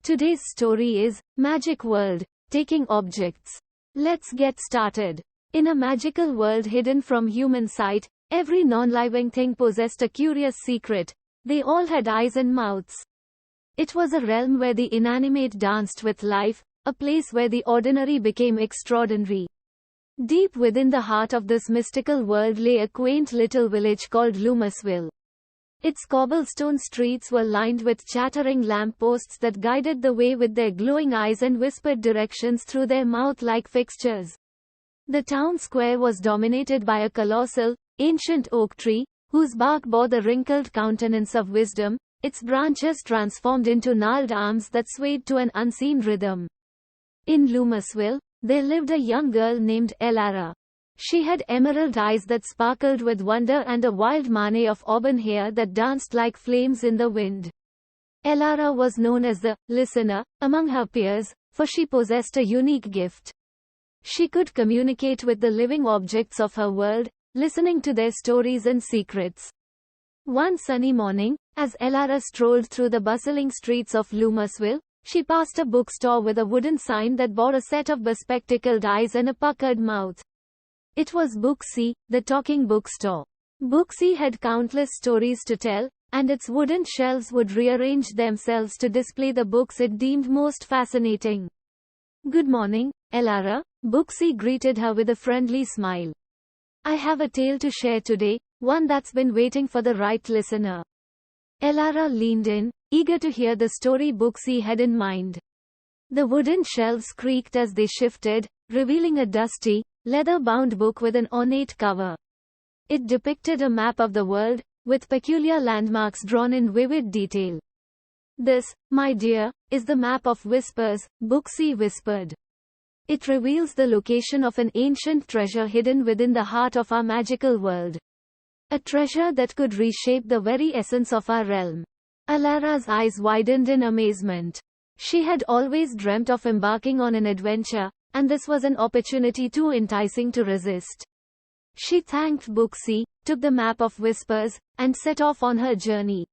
Today's story is Magic World, Taking Objects. Let's get started. In a magical world hidden from human sight, every non-living thing possessed a curious secret. They all had eyes and mouths. It was a realm where the inanimate danced with life, a place where the ordinary became extraordinary. Deep within the heart of this mystical world lay a quaint little village called Loomisville. Its cobblestone streets were lined with chattering lampposts that guided the way with their glowing eyes and whispered directions through their mouth-like fixtures. The town square was dominated by a colossal, ancient oak tree, whose bark bore the wrinkled countenance of wisdom, its branches transformed into gnarled arms that swayed to an unseen rhythm. In Loomisville, there lived a young girl named Elara. She had emerald eyes that sparkled with wonder and a wild mane of auburn hair that danced like flames in the wind. Elara was known as the listener among her peers, for she possessed a unique gift. She could communicate with the living objects of her world, listening to their stories and secrets. One sunny morning, as Elara strolled through the bustling streets of Loomisville, she passed a bookstore with a wooden sign that bore a set of bespectacled eyes and a puckered mouth. It was Booksy, the talking bookstore. Booksy had countless stories to tell, and its wooden shelves would rearrange themselves to display the books it deemed most fascinating. "Good morning, Elara," Booksy greeted her with a friendly smile. "I have a tale to share today, one that's been waiting for the right listener." Elara leaned in, eager to hear the story Booksy had in mind. The wooden shelves creaked as they shifted, revealing a dusty, leather-bound book with an ornate cover. It depicted a map of the world, with peculiar landmarks drawn in vivid detail. "This, my dear, is the map of whispers," Booksy whispered. "It reveals the location of an ancient treasure hidden within the heart of our magical world. A treasure that could reshape the very essence of our realm." Elara's eyes widened in amazement. She had always dreamt of embarking on an adventure, and this was an opportunity too enticing to resist. She thanked Booksy, took the map of whispers, and set off on her journey.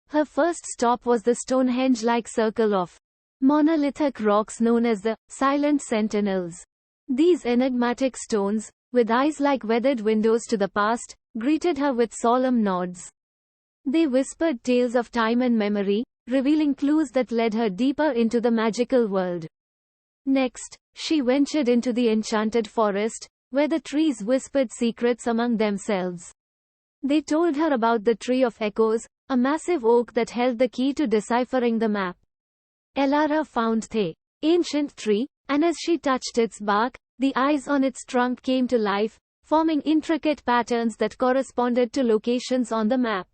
Her first stop was the Stonehenge-like circle of monolithic rocks known as the Silent Sentinels. These enigmatic stones, with eyes like weathered windows to the past, greeted her with solemn nods. They whispered tales of time and memory, revealing clues that led her deeper into the magical world. Next, she ventured into the enchanted forest, where the trees whispered secrets among themselves. They told her about the Tree of Echoes, a massive oak that held the key to deciphering the map. Elara found the ancient tree, and as she touched its bark, the eyes on its trunk came to life, forming intricate patterns that corresponded to locations on the map.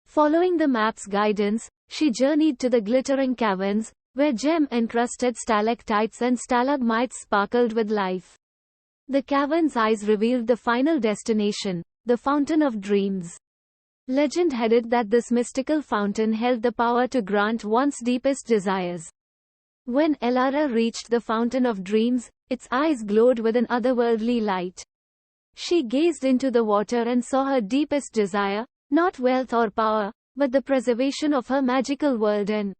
Following the map's guidance, she journeyed to the glittering caverns, where gem-encrusted stalactites and stalagmites sparkled with life. The cavern's eyes revealed the final destination, the Fountain of Dreams. Legend had it that this mystical fountain held the power to grant one's deepest desires. When Elara reached the Fountain of Dreams, its eyes glowed with an otherworldly light. She gazed into the water and saw her deepest desire, not wealth or power, but the preservation of her magical world and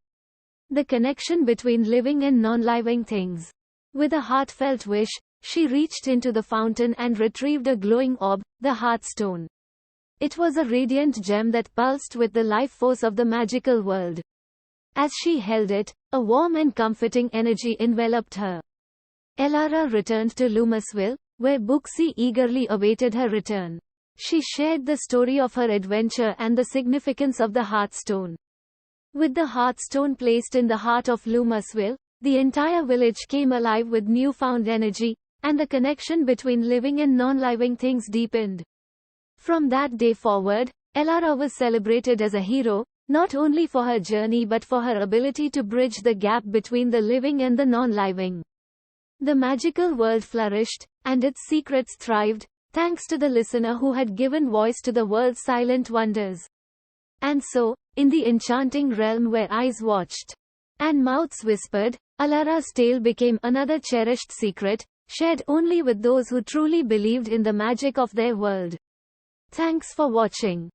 the connection between living and non-living things. With a heartfelt wish, she reached into the fountain and retrieved a glowing orb, the Heartstone. It was a radiant gem that pulsed with the life force of the magical world. As she held it, a warm and comforting energy enveloped her. Elara returned to Loomisville, where Booksy eagerly awaited her return. She shared the story of her adventure and the significance of the Heartstone. With the Heartstone placed in the heart of Loomisville, the entire village came alive with newfound energy, and the connection between living and non-living things deepened. From that day forward, Elara was celebrated as a hero, not only for her journey but for her ability to bridge the gap between the living and the non-living. The magical world flourished, and its secrets thrived, thanks to the listener who had given voice to the world's silent wonders. And so, in the enchanting realm where eyes watched and mouths whispered, Elara's tale became another cherished secret, shared only with those who truly believed in the magic of their world. Thanks for watching.